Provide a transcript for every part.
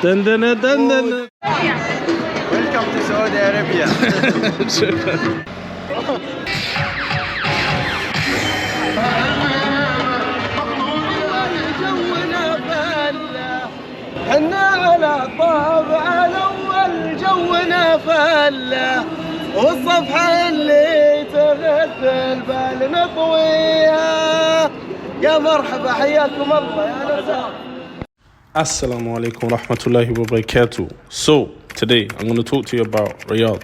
دندنة دندنة. Welcome to Saudi Arabia. حنا على طابع الأول جونا فلة والصفحة اللي تغثل بالنا طوية يا مرحبا حياكم الله يا نساء. Assalamu alaikum rahmatullahi wa barakatuh. So, today I'm going to talk to you about Riyadh.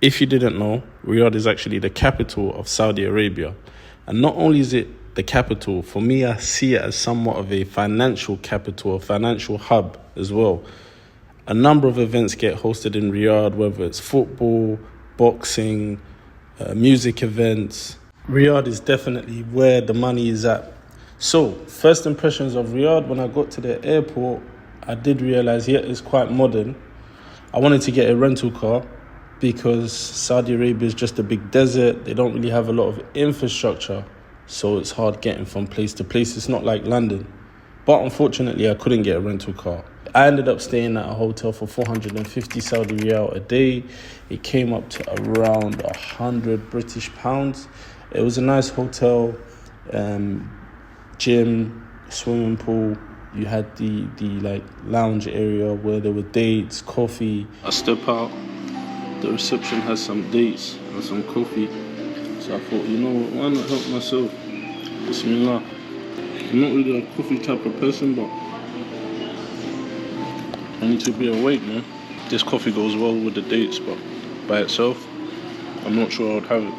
If you didn't know, Riyadh is actually the capital of Saudi Arabia. And not only is it the capital, for me, I see it as somewhat of a financial capital, a financial hub as well. A number of events get hosted in Riyadh, whether it's football, boxing, music events. Riyadh is definitely where the money is at. So, first impressions of Riyadh, when I got to the airport, I did realize, yeah, it's quite modern. I wanted to get a rental car because Saudi Arabia is just a big desert. They don't really have a lot of infrastructure, so it's hard getting from place to place. It's not like London. But unfortunately, I couldn't get a rental car. I ended up staying at a hotel for 450 Saudi Riyal a day. It came up to around 100 British pounds. It was a nice hotel. Gym, swimming pool. You had the like lounge area where there were dates, coffee. I step out, the reception has some dates and some coffee. So I thought, you know what, why not help myself? Bismillah. I'm not really a coffee type of person, but I need to be awake, man. This coffee goes well with the dates, but by itself, I'm not sure I would have it.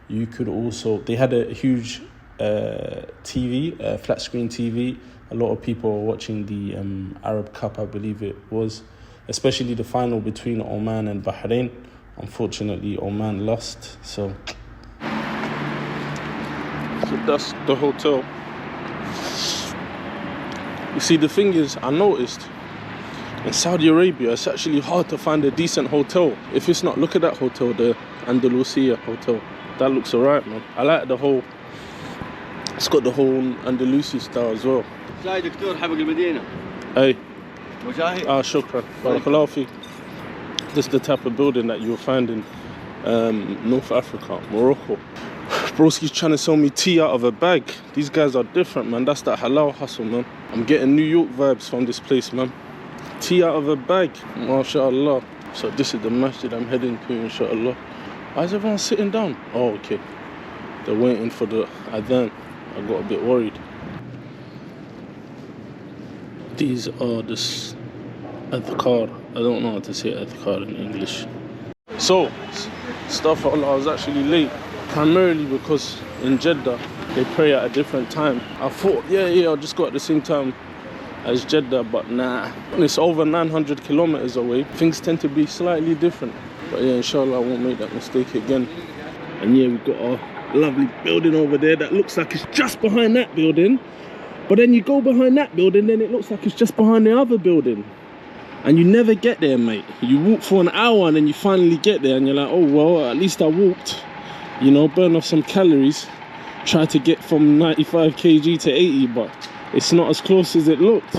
You could also, they had a huge TV, flat screen TV. A lot of people were watching the Arab Cup, I believe it was, especially the final between Oman and Bahrain. Unfortunately, Oman lost. So that's the hotel. You see, the thing is, I noticed in Saudi Arabia, it's actually hard to find a decent hotel. If it's not, look at that hotel, the Andalusia hotel. That looks alright, man. I like the whole. It's got the whole Andalusi style as well. جاي دكتور حبق المدينة. Hey. مجاهد. Shukran. Barakallahu fi. This is the type of building that you'll find in North Africa, Morocco. Broski's trying to sell me tea out of a bag. These guys are different, man. That's that halal hustle, man. I'm getting New York vibes from this place, man. Tea out of a bag. MashaAllah. So this is the masjid I'm heading to, inshallah. Why is everyone sitting down? Oh, okay. They're waiting for the adhan. I got a bit worried. These are the adhkar. I don't know how to say adhkar in English. So, astaghfirullah, I was actually late. Primarily because in Jeddah, they pray at a different time. I thought, yeah, I'll just go at the same time as Jeddah, but nah. It's over 900 kilometers away. Things tend to be slightly different. But yeah, inshallah, I won't make that mistake again. And yeah, we've got our lovely building over there that looks like it's just behind that building, but then you go behind that building, then it looks like it's just behind the other building, and you never get there, mate. You walk for an hour and then you finally get there and you're like, oh well, at least I walked, you know, burn off some calories, try to get from 95 kg to 80, but it's not as close as it looked.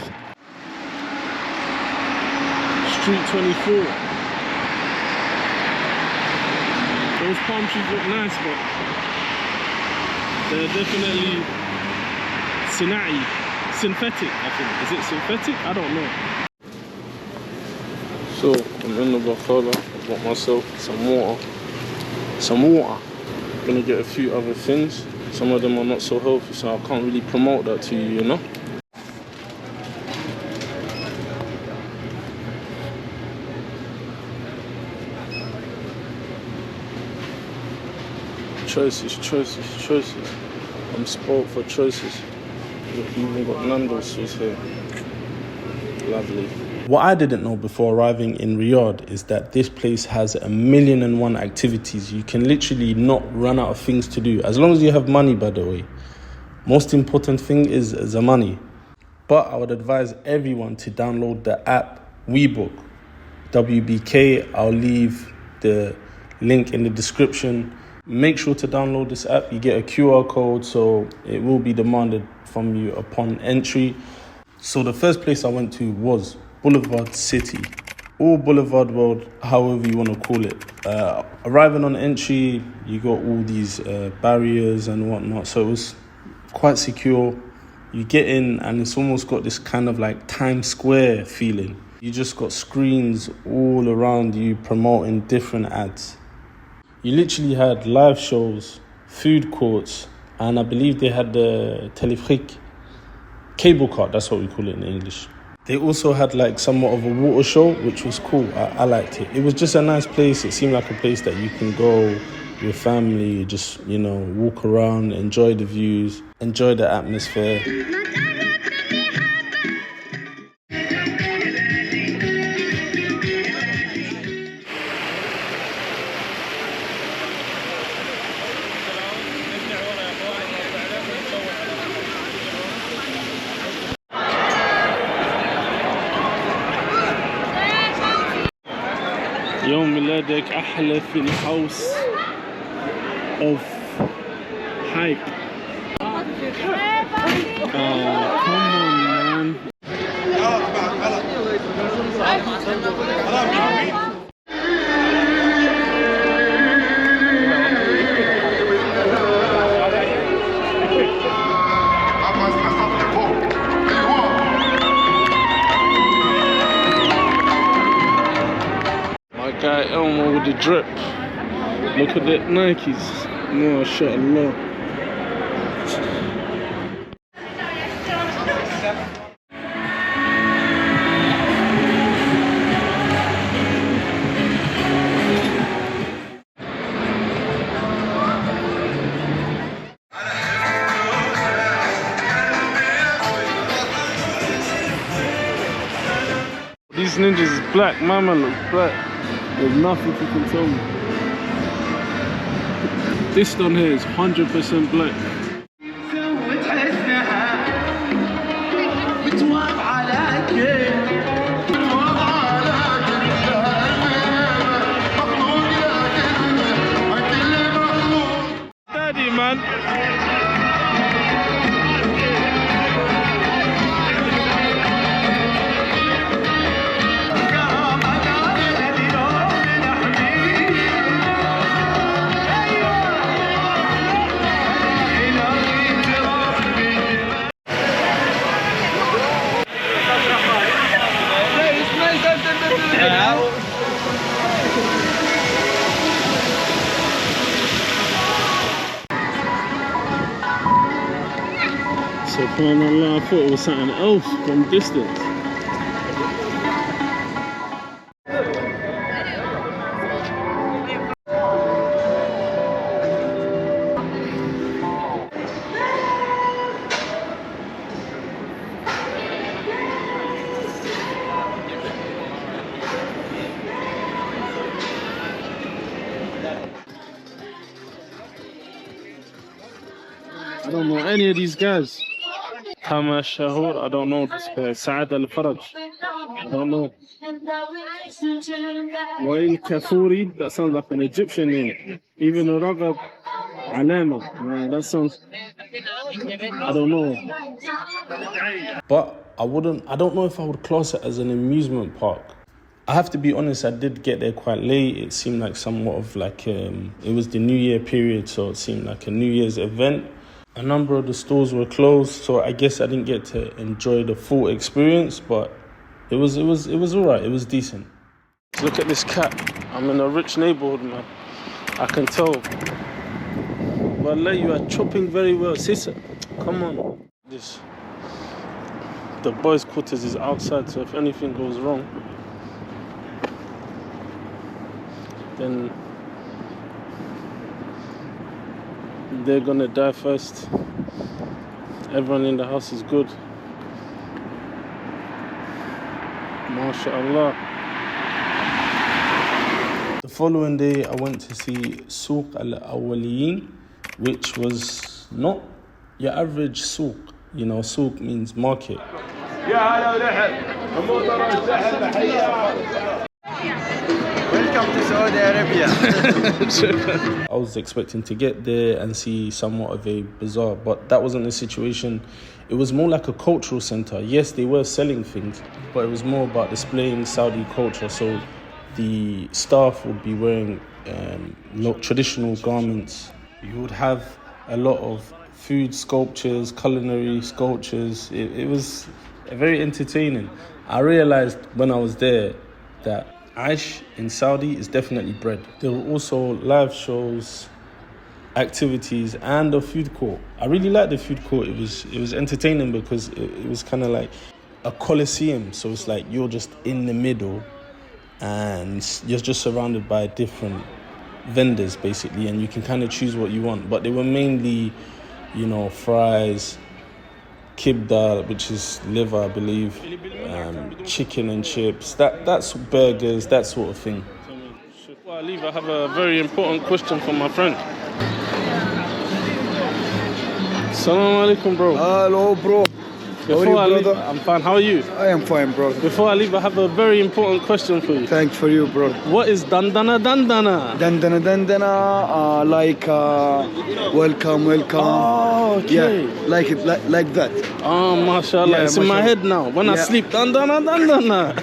Street 24. Those palm trees look nice, but they're definitely synthetic, I think. Is it synthetic? I don't know. So, I'm in the Bakala. I bought myself some water. I'm gonna get a few other things. Some of them are not so healthy, so I can't really promote that to you, you know? Choices. I'm spoiled for choices. We've even got Nando's here. Lovely. What I didn't know before arriving in Riyadh is that this place has 1,000,001 activities. You can literally not run out of things to do, as long as you have money, by the way. Most important thing is the money. But I would advise everyone to download the app WeBook, WBK. I'll leave the link in the description. Make sure to download this app. You get a QR code, so it will be demanded from you upon entry. So the first place I went to was Boulevard City, or Boulevard World, however you want to call it. Arriving on entry, you got all these barriers and whatnot, so it was quite secure. You get in and it's almost got this kind of like Times Square feeling. You just got screens all around you promoting different ads. You literally had live shows, food courts, and I believe they had the téléphérique, cable car, that's what we call it in English. They also had like somewhat of a water show, which was cool. I liked it. It was just a nice place. It seemed like a place that you can go with family, just, you know, walk around, enjoy the views, enjoy the atmosphere. يوم ميلادك أحلى في الهاوس of hype. Come on, man. Guy Elmo with the drip. Look at that Nikes. MashaAllah. These ninjas is black. Mama looks black. There's nothing you can tell me. This one here is 100% black. Daddy, man. SubhanAllah, I thought it was something else from distance. I don't know any of these guys. Hama Shahur, I don't know this guy. Saad Al Faraj, I don't know. Wail Kafuri, that sounds like an Egyptian name. Even Ragab Alama, that sounds, I don't know. But I don't know if I would class it as an amusement park. I have to be honest, I did get there quite late. It seemed like somewhat of like, it was the New Year period, so it seemed like a New Year's event. A number of the stores were closed, so I guess I didn't get to enjoy the full experience, but it was all right. It was decent. Look at this cat. I'm in a rich neighborhood, man. I can tell. Wallah, you are chopping very well, sister. Come on. The boys' quarters is outside, so if anything goes wrong, then they're gonna die first. Everyone in the house is good. MashaAllah. The following day, I went to see Souq Al Awaleen, which was not your average souq. You know, souq means market. يا هلا ورحب. Welcome to Saudi Arabia. I was expecting to get there and see somewhat of a bazaar, but that wasn't the situation. It was more like a cultural center. Yes, they were selling things, but it was more about displaying Saudi culture. So the staff would be wearing traditional garments. You would have a lot of food sculptures, culinary sculptures. It was very entertaining. I realized when I was there that Aish in Saudi is definitely bread. There were also live shows, activities, and a food court. I really liked the food court. It was entertaining because it was kind of like a coliseum. So it's like you're just in the middle and you're just surrounded by different vendors basically, and you can kind of choose what you want. But they were mainly, fries, kibda, which is liver, I believe, chicken and chips. That's burgers, that sort of thing. Before I leave, I have a very important question from my friend. Assalamu alaikum, bro. Hello, bro. Before How are you, brother? I'm fine. How are you? I am fine, bro. Before I leave, I have a very important question for you. Thanks for you, bro. What is dandana dandana? Dandana, welcome. Oh, okay. Yeah, like it, like that. Oh, mashallah. Yeah, it's in my mashallah. head now. When I sleep, dandana dandana.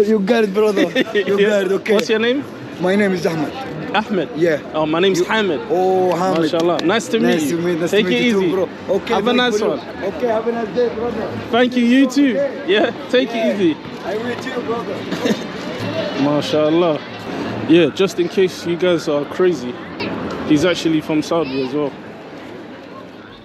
You got it, brother. You got it, okay. What's your name? My name is Ahmed. Ahmed. Yeah. Oh, my name's Hamid. Oh, Hamid. Mashallah. Nice to meet you. Nice Take to meet it you easy. too, bro. Okay, Have a nice one. Okay, have a nice day, brother. Thank you. You too. Yeah. Take it easy. I with you, brother. Mashallah. Yeah, just in case you guys are crazy, he's actually from Saudi as well.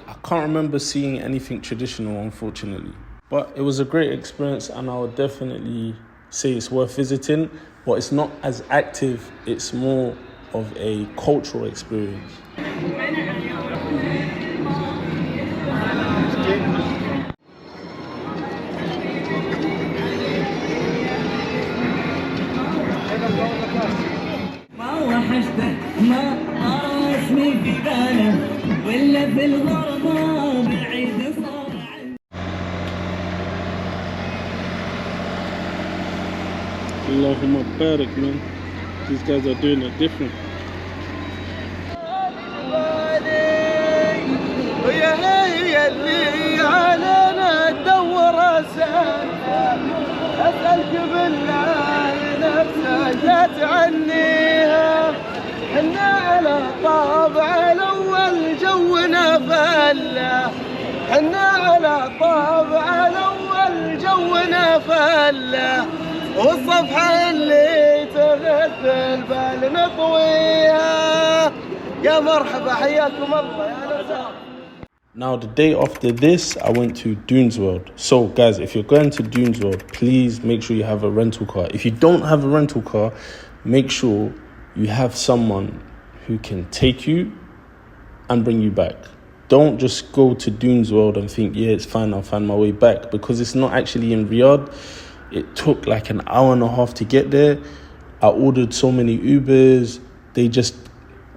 I can't remember seeing anything traditional, unfortunately. But it was a great experience, and I would definitely say it's worth visiting. But it's not as active, it's more of a cultural experience. ما وحشته ما اسمي في باله ولا في الغربة بالعيد صار Allahumma barik, man. These guys are doing it different. ويا هي اللي علينا تدور أسألك بالله نفسك لا تعنيها حنا على طابع الأول جونا فلا حنا على طابع الأول جونا فلا والصفحة اللي تغثل بال نطويها يا مرحبا حياكم الله يا نسام. Now, the day after this, I went to Dunes World. So, guys, if you're going to Dunes World, please make sure you have a rental car. If you don't have a rental car, make sure you have someone who can take you and bring you back. Don't just go to Dunes World and think, yeah, it's fine, I'll find my way back. Because it's not actually in Riyadh. It took like an hour and a half to get there. I ordered so many Ubers. They just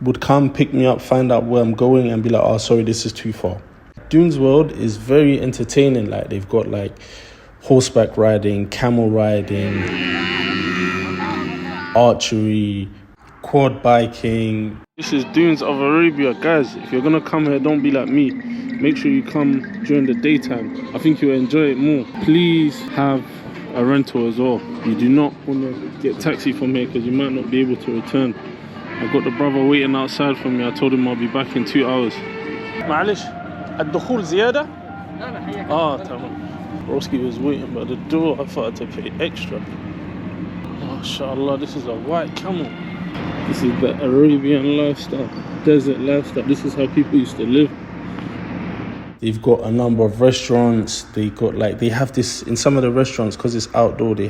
would come, pick me up, find out where I'm going and be like, oh, sorry, this is too far. Dunes World is very entertaining. Like, they've got like horseback riding, camel riding, archery, quad biking. This is Dunes of Arabia. Guys, if you're gonna come here, don't be like me. Make sure you come during the daytime. I think you'll enjoy it more. Please have a rental as well. You do not want to get taxi from here because you might not be able to return. I've got the brother waiting outside for me. I told him I'll be back in 2 hours. معلش الدخول زيادة؟ تمام. Broski was waiting by the door. I thought I had to pay extra. MashaAllah, this is a white camel. This is the Arabian lifestyle, desert lifestyle. This is how people used to live. They've got a number of restaurants. They have this in some of the restaurants because it's outdoor. They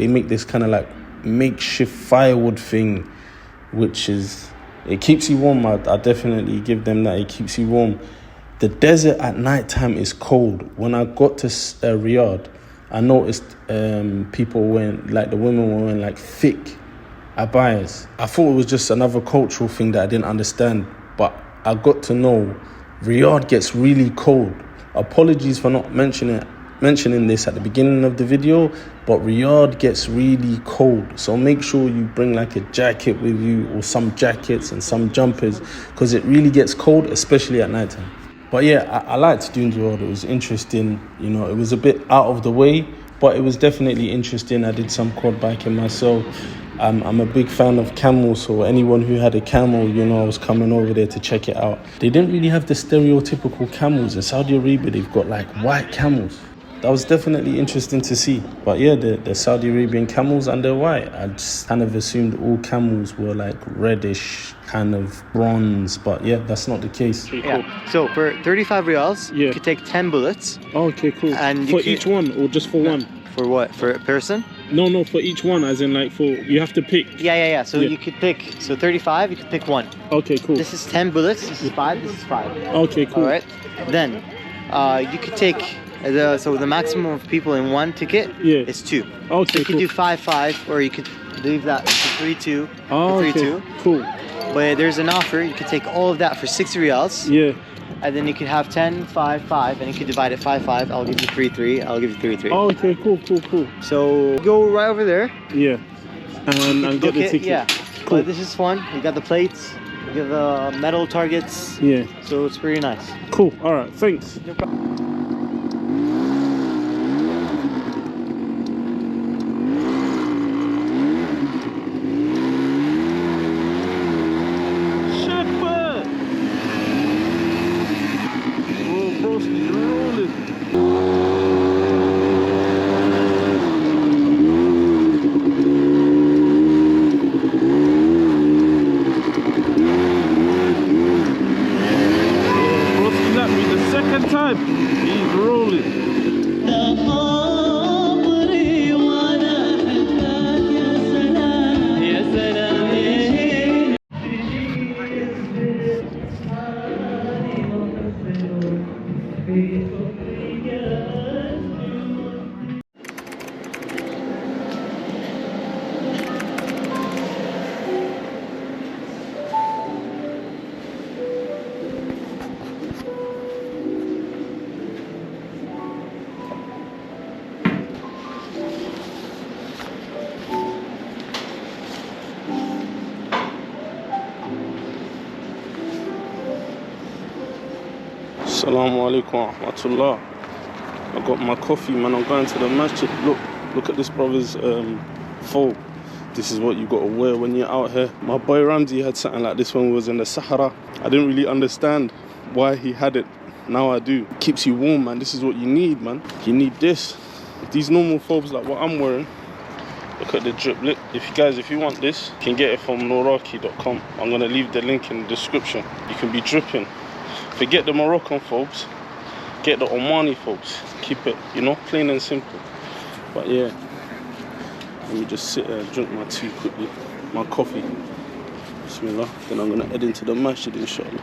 make this kind of like makeshift firewood thing, which it keeps you warm. I definitely give them that. It keeps you warm. The desert at night time is cold. When I got to Riyadh, I noticed people wearing, like the women were wearing like thick abayas. I thought it was just another cultural thing that I didn't understand, but I got to know Riyadh gets really cold. Apologies for not mentioning it mentioning this at the beginning of the video, but Riyadh gets really cold, so make sure you bring like a jacket with you, or some jackets and some jumpers, because it really gets cold, especially at night time. But yeah, I liked doing the road. It was interesting, you know. It was a bit out of the way, but it was definitely interesting. I did some quad biking myself. I'm a big fan of camels, so anyone who had a camel, you know, I was coming over there to check it out. They didn't really have the stereotypical camels. In Saudi Arabia, they've got like white camels. That was definitely interesting to see. But yeah, the Saudi Arabian camels, and they're white. I just kind of assumed all camels were like reddish, kind of bronze. But yeah, that's not the case. Yeah. So for 35 riyals, Yeah. you could take 10 bullets. Oh, okay, cool. And For you can- each one, or just for one? For what? For a person? No, for each one, as in like you have to pick. Yeah. So Yeah. you could pick. So 35, you could pick one. Okay, cool. This is 10 bullets. This is 5. This is 5. Okay, cool. All right. Then, you could take. So the maximum of people in one ticket Yeah. is 2. Okay, So you could cool. do 5-5, or you could leave that to 3-2. Oh, 3-2. okay, cool. But there's an offer. You could take all of that for 60 riyals. Yeah. And then you could have 10-5-5, and you could divide it 5-5. I'll give you 3-3. I'll give you 3-3. Oh, okay, cool. So go right over there. Yeah. And get Book the it, ticket. Yeah. Cool. But this is fun. You got the plates. You got the metal targets. Yeah. So it's pretty nice. Cool. All right. Thanks. No problem. Shepherd. Oh, broski, rolling. Broski's at me the second time. He's rolling. عمري وانا احبك يا سلام يا سلام Assalamu alaikum wa rahmatullah. I got my coffee, man. I'm going to the masjid. Look at this brother's fold. This is what you got to wear when you're out here. My boy Ramsey had something like this when we was in the Sahara. I didn't really understand why he had it. Now I do. Keeps you warm, man. This is what you need, man. You need this. These normal phobes like what I'm wearing. Look at the drip. Look, if you want this, you can get it from noraki.com. I'm gonna leave the link in the description. You can be dripping. Forget the Moroccan phobes. Get the Omani phobes. Keep it, you know, plain and simple. But yeah, let me just sit there and drink my tea quickly, my coffee. Bismillah. Then I'm gonna head into the masjid, inshallah.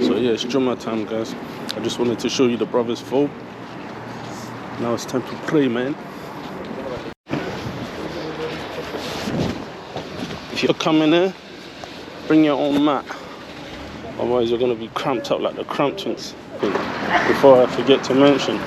So yeah, it's Jummah time, guys. I just wanted to show you the brother's phobe. Now it's time to pray, man. If you're coming here, bring your own mat. Otherwise you're gonna be cramped up like the Cramptons. Before I forget to mention,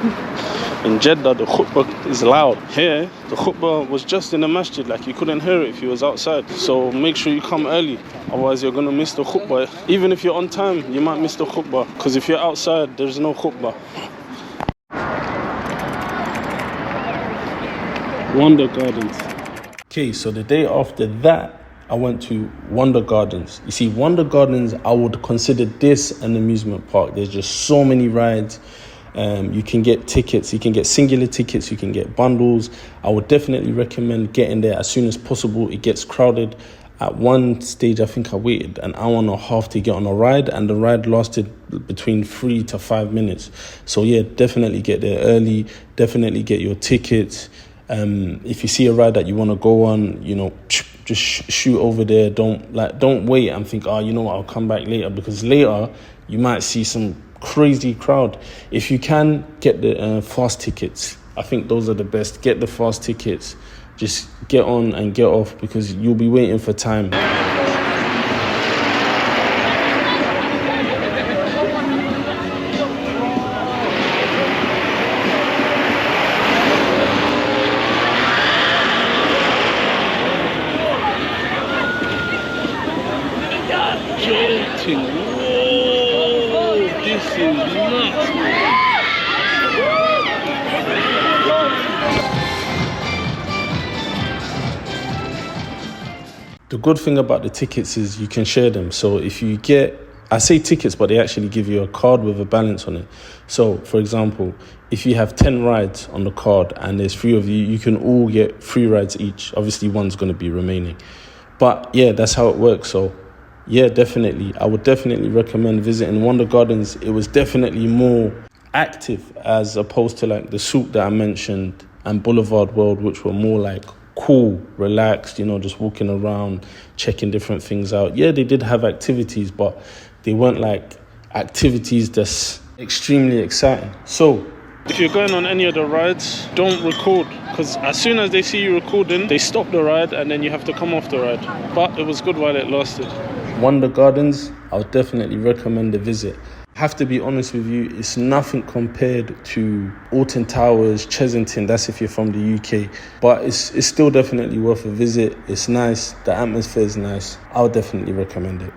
in Jeddah the khutbah is loud. Here, the khutbah was just in the masjid, like you couldn't hear it if you was outside. So make sure you come early, otherwise you're gonna miss the khutbah. Even if you're on time, you might miss the khutbah, because if you're outside, there's no khutbah. Wonder Gardens. Okay, so the day after that, I went to Wonder Gardens. You see, Wonder Gardens, I would consider this an amusement park. There's just so many rides. You can get tickets. You can get singular tickets. You can get bundles. I would definitely recommend getting there as soon as possible. It gets crowded. At one stage, I think I waited an hour and a half to get on a ride, and the ride lasted between 3 to 5 minutes. So yeah, definitely get there early. Definitely get your tickets. If you see a ride that you want to go on, you know, just shoot over there. Don't wait and think, you know what, I'll come back later, because later you might see some crazy crowd. If you can, get the fast tickets. I think those are the best. Get the fast tickets. Just get on and get off, because you'll be waiting for time. thing. Whoa, this is nuts. The good thing about the tickets is you can share them. So if you get, I say tickets, but they actually give you a card with a balance on it. So for example, if you have 10 rides on the card and there's 3 of you, you can all get 3 rides each. Obviously one's going to be remaining. But yeah, that's how it works. So yeah, definitely. I would definitely recommend visiting Wonder Gardens. It was definitely more active as opposed to like the Souq that I mentioned and Boulevard World, which were more like cool, relaxed, you know, just walking around, checking different things out. Yeah, they did have activities, but they weren't like activities that's extremely exciting. So if you're going on any of the rides, don't record, because as soon as they see you recording, they stop the ride and then you have to come off the ride. But it was good while it lasted. Wonder Gardens, I would definitely recommend a visit. I have to be honest with you, it's nothing compared to Alton Towers, Chesington, that's if you're from the UK. But it's still definitely worth a visit. It's nice, the atmosphere is nice. I would definitely recommend it.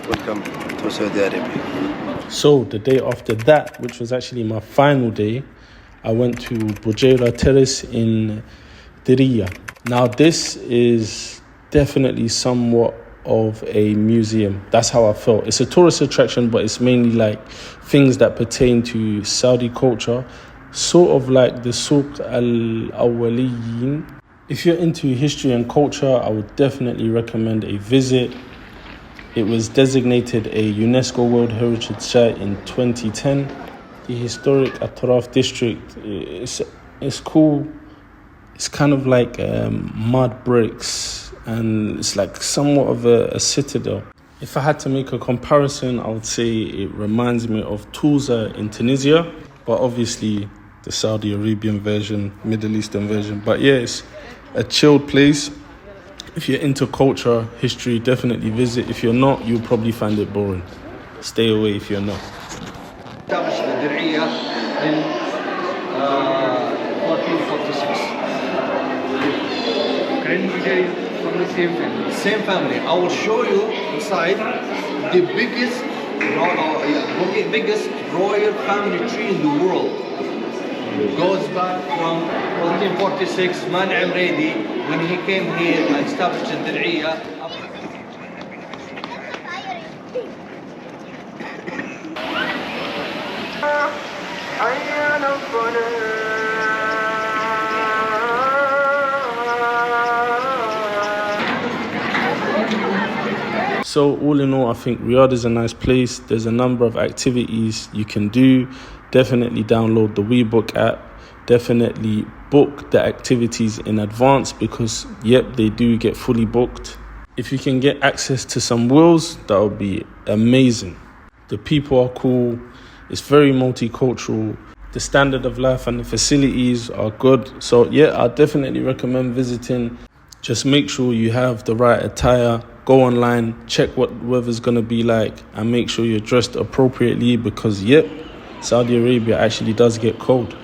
Welcome to Saudi Arabia. So the day after that, which was actually my final day, I went to Bujaira Terrace in Diriyah. Now this is definitely somewhat of a museum. That's how I felt. It's a tourist attraction, but it's mainly like things that pertain to Saudi culture, sort of like the Souq Al Awaleen. If you're into history and culture, I would definitely recommend a visit. It was designated a UNESCO World Heritage Site in 2010. The historic Atraf district is cool. It's kind of like mud bricks, and it's like somewhat of a citadel. If I had to make a comparison, I would say it reminds me of Tulsa in Tunisia, but obviously the Saudi Arabian version, Middle Eastern version. But yeah, it's a chilled place. If you're into culture, history, definitely visit. If you're not, you'll probably find it boring. Stay away if you're not. Established in Diriyah in 1446. From the same family. Same family. I will show you inside the biggest royal family tree in the world. Goes back from 1446, Man Amredi, when he came here and established in Diriyah. So all in all, I think Riyadh is a nice place. There's a number of activities you can do. Definitely download the WeBook app. Definitely book the activities in advance because, yep, they do get fully booked. If you can get access to some wheels, that would be amazing. The people are cool. It's very multicultural. The standard of life and the facilities are good. So, yeah, I definitely recommend visiting. Just make sure you have the right attire. Go online, check what weather's going to be like, and make sure you're dressed appropriately because, yep, Saudi Arabia actually does get cold.